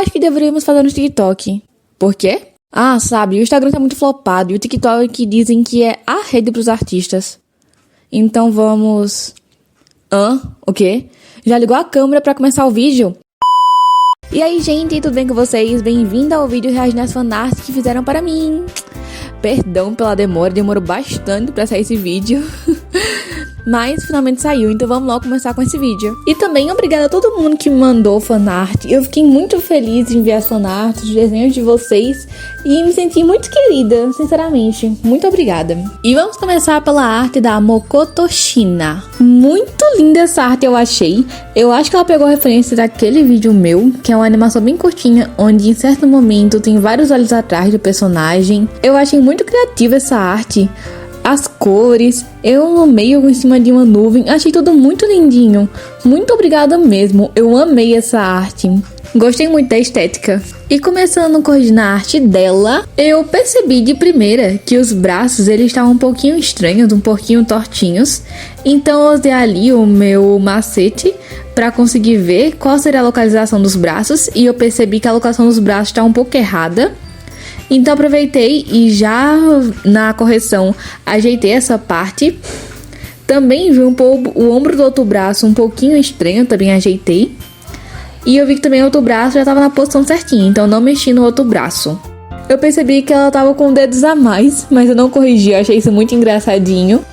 acho que deveríamos fazer no TikTok. Por quê? Ah, sabe, o Instagram tá muito flopado e o TikTok dizem que é a rede pros artistas. Então vamos... O quê? Já ligou a câmera pra começar o vídeo? E aí, gente, tudo bem com vocês? Bem-vindo ao vídeo reagindo às fanarts que fizeram para mim. Perdão pela demora, demorou bastante pra sair esse vídeo. Mas finalmente saiu, então vamos logo começar com esse vídeo. E também obrigada a todo mundo que me mandou fanart. Eu fiquei muito feliz em ver as fanarts, os desenhos de vocês. E me senti muito querida, sinceramente. Muito obrigada. E vamos começar pela arte da Makoto Shina. Muito linda essa arte, eu achei. Eu acho que ela pegou a referência daquele vídeo meu, que é uma animação bem curtinha, onde em certo momento tem vários olhos atrás do personagem. Eu achei muito criativa essa arte. As cores, eu no meio em cima de uma nuvem, achei tudo muito lindinho. Muito obrigada mesmo, eu amei essa arte. Gostei muito da estética. E começando a coordenar a arte dela, eu percebi de primeira que os braços eles estavam um pouquinho estranhos, um pouquinho tortinhos. Então eu usei ali o meu macete para conseguir ver qual seria a localização dos braços. E eu percebi que a localização dos braços está um pouco errada. Então aproveitei e já na correção ajeitei essa parte. Também vi o ombro do outro braço um pouquinho estranho, também ajeitei. E eu vi que também o outro braço já estava na posição certinha, então não mexi no outro braço. Eu percebi que ela estava com dedos a mais, mas eu não corrigi, eu achei isso muito engraçadinho.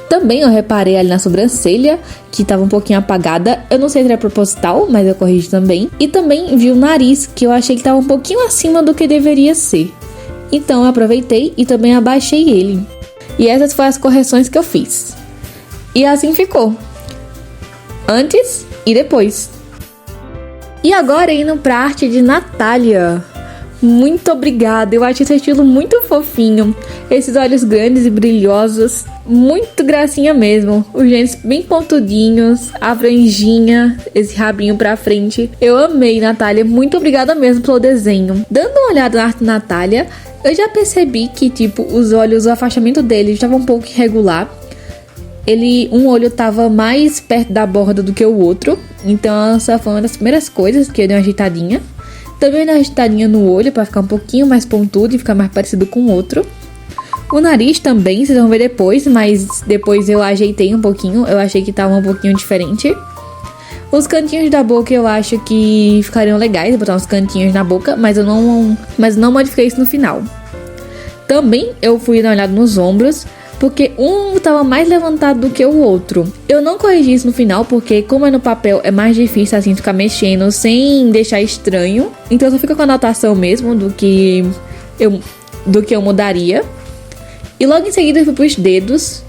Também eu reparei ali na sobrancelha, que estava um pouquinho apagada. Eu não sei se era proposital, mas eu corrigi também. E também vi o nariz, que eu achei que estava um pouquinho acima do que deveria ser. Então eu aproveitei e também abaixei ele. E essas foram as correções que eu fiz. E assim ficou. Antes e depois. E agora indo pra arte de Natália. Muito obrigada, eu achei esse estilo muito fofinho. Esses olhos grandes e brilhosos, muito gracinha mesmo. Os dentes bem pontudinhos, a franjinha, esse rabinho pra frente. Eu amei, Natália, muito obrigada mesmo pelo desenho. Dando uma olhada na arte da Natália, eu já percebi que tipo, os olhos, o afastamento dele estava um pouco irregular. Um olho tava mais perto da borda do que o outro. Então essa foi uma das primeiras coisas que eu dei uma ajeitadinha. Também dei uma ajeitadinha no olho para ficar um pouquinho mais pontudo e ficar mais parecido com o outro. O nariz também, vocês vão ver depois, mas depois eu ajeitei um pouquinho. Eu achei que tava um pouquinho diferente. Os cantinhos da boca eu acho que ficariam legais, botar uns cantinhos na boca, mas eu não modifiquei isso no final. Também eu fui dar uma olhada nos ombros, porque um tava mais levantado do que o outro. Eu não corrigi isso no final, porque como é no papel, é mais difícil assim ficar mexendo sem deixar estranho. Então eu só fico com a anotação mesmo do que eu mudaria. E logo em seguida eu fui pros dedos,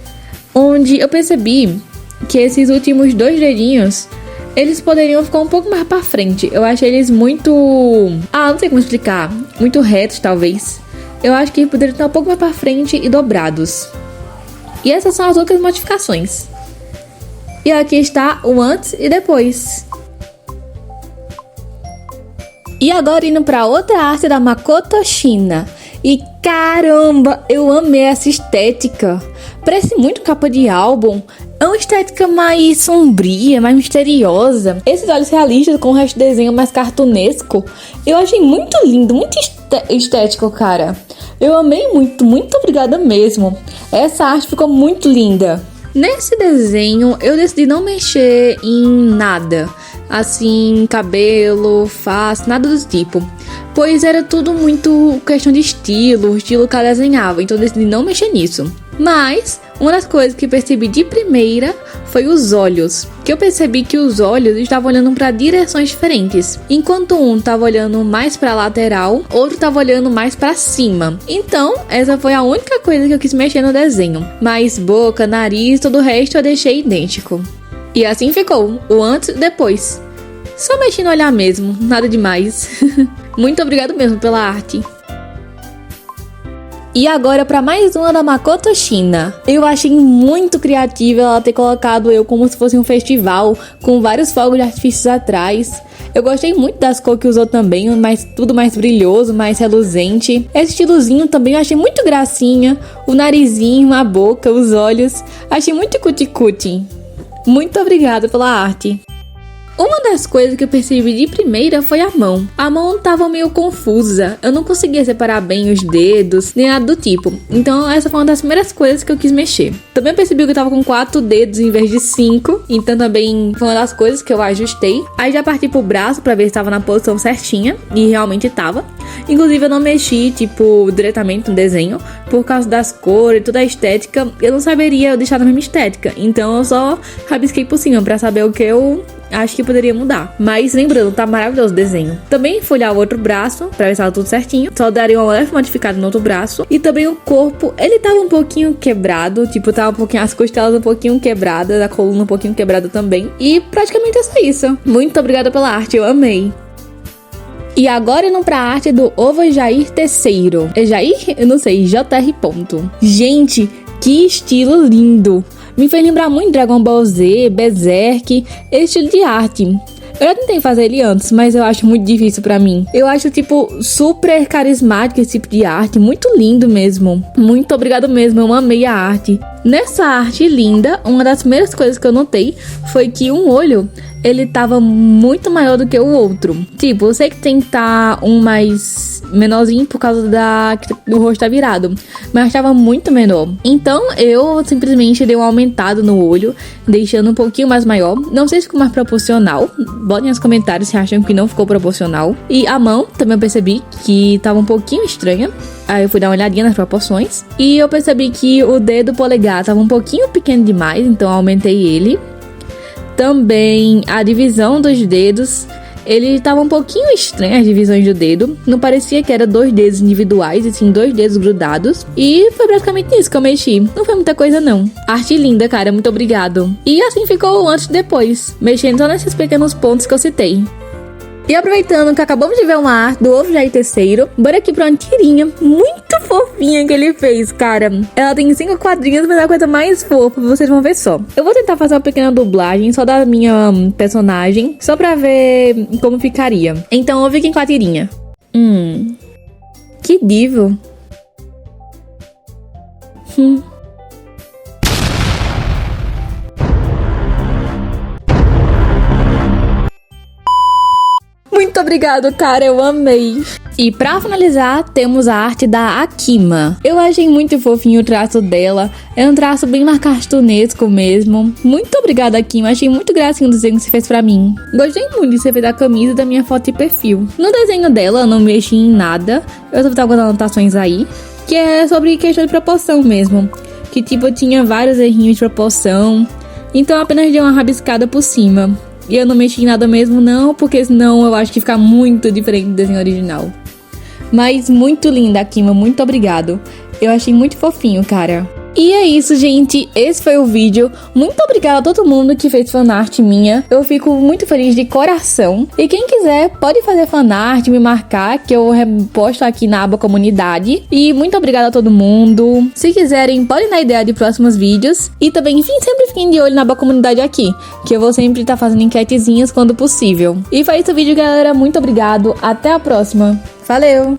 onde eu percebi que esses últimos 2 dedinhos, eles poderiam ficar um pouco mais pra frente. Eu achei eles muito... não sei como explicar. Muito retos, talvez. Eu acho que poderiam estar um pouco mais pra frente e dobrados. E essas são as outras modificações. E aqui está o antes e depois. E agora indo para outra arte da Makoto Shina. E caramba, eu amei essa estética. Parece muito capa de álbum. É uma estética mais sombria, mais misteriosa. Esses olhos realistas com o resto do desenho mais cartunesco. Eu achei muito lindo, muito estético, cara. Eu amei muito, muito obrigada mesmo. Essa arte ficou muito linda. Nesse desenho, eu decidi não mexer em nada. Assim, cabelo, face, nada do tipo. Pois era tudo muito questão de estilo, o estilo que ela desenhava. Então eu decidi não mexer nisso. Mas uma das coisas que percebi de primeira foi os olhos. Que eu percebi que os olhos estavam olhando para direções diferentes. Enquanto um estava olhando mais para a lateral, outro estava olhando mais para cima. Então, essa foi a única coisa que eu quis mexer no desenho. Mas boca, nariz, todo o resto eu deixei idêntico. E assim ficou, o antes e depois. Só mexi no olhar mesmo, nada demais. Muito obrigado mesmo pela arte. E agora para mais uma da Makoto Shina. Eu achei muito criativa ela ter colocado eu como se fosse um festival, com vários fogos de artifícios atrás. Eu gostei muito das cores que usou também, mas tudo mais brilhoso, mais reluzente. Esse estilozinho também eu achei muito gracinha. O narizinho, a boca, os olhos. Achei muito cuti-cuti. Muito obrigada pela arte. Uma das coisas que eu percebi de primeira foi a mão. A mão tava meio confusa. Eu não conseguia separar bem os dedos, nem nada do tipo. Então essa foi uma das primeiras coisas que eu quis mexer. Também percebi que eu tava com 4 dedos em vez de 5. Então também foi uma das coisas que eu ajustei. Aí já parti pro braço pra ver se tava na posição certinha. E realmente tava. Inclusive eu não mexi, tipo, diretamente no desenho. Por causa das cores e toda a estética. Eu não saberia deixar na mesma estética. Então eu só rabisquei por cima pra saber o que eu acho que poderia mudar. Mas lembrando, tá maravilhoso o desenho. Também fui olhar o outro braço pra ver se tava tudo certinho. Só daria uma leve modificada no outro braço. E também o corpo, ele tava um pouquinho quebrado. Tipo, tava um pouquinho, as costelas um pouquinho quebradas, a coluna um pouquinho quebrada também. E praticamente é só isso. Muito obrigada pela arte, eu amei. E agora indo pra arte do Ovo Jair Terceiro. É Jair? Eu não sei, JR. Gente, que estilo lindo! Me fez lembrar muito Dragon Ball Z, Berserk, esse estilo de arte. Eu já tentei fazer ele antes, mas eu acho muito difícil pra mim. Eu acho, tipo, super carismático esse tipo de arte. Muito lindo mesmo. Muito obrigado mesmo, eu amei a arte. Nessa arte linda, uma das primeiras coisas que eu notei foi que um olho, ele tava muito maior do que o outro. Tipo, eu sei que tem que estar um mais menorzinho por causa do rosto tá virado, mas tava muito menor. Então eu simplesmente dei um aumentado no olho, deixando um pouquinho mais maior. Não sei se ficou mais proporcional. Botem nos comentários se acham que não ficou proporcional. E a mão, também eu percebi que tava um pouquinho estranha. Aí eu fui dar uma olhadinha nas proporções. E eu percebi que o dedo polegar tava um pouquinho pequeno demais, então eu aumentei ele. Também a divisão dos dedos, ele tava um pouquinho estranho, as divisões do dedo. Não parecia que era 2 dedos individuais, e sim 2 dedos grudados. E foi praticamente isso que eu mexi. Não foi muita coisa não. Arte linda, cara, muito obrigado. E assim ficou o antes e depois, mexendo só nesses pequenos pontos que eu citei. E aproveitando que acabamos de ver uma arte do Ovo Jair Terceiro, bora aqui pra uma tirinha muito fofinha que ele fez, cara. Ela tem 5 quadrinhos, mas é a coisa mais fofa, vocês vão ver só. Eu vou tentar fazer uma pequena dublagem só da minha personagem, só pra ver como ficaria. Então, fiquem com a tirinha. Que divo. Muito obrigado, cara, eu amei. E pra finalizar, temos a arte da Akima. Eu achei muito fofinho o traço dela. É um traço bem mais cartunesco mesmo. Muito obrigada, Akima. Achei muito gracinho o desenho que você fez pra mim. Gostei muito de você ver a camisa da minha foto de perfil. No desenho dela, eu não mexi em nada. Eu só tava com anotações aí, que é sobre questão de proporção mesmo. Que tipo, tinha vários errinhos de proporção. Então eu apenas dei uma rabiscada por cima. E eu não mexi em nada mesmo não, porque senão eu acho que fica muito diferente do desenho original. Mas muito linda, Akima, muito obrigado. Eu achei muito fofinho, cara. E é isso, gente, esse foi o vídeo. Muito obrigada a todo mundo que fez fanart minha. Eu fico muito feliz de coração. E quem quiser, pode fazer fanart, me marcar, que eu reposto aqui na aba comunidade. E muito obrigada a todo mundo. Se quiserem, podem dar ideia de próximos vídeos. E também, enfim, sempre fiquem de olho na aba comunidade aqui, que eu vou sempre estar fazendo enquetezinhas quando possível. E foi esse o vídeo, galera. Muito obrigado. Até a próxima. Valeu!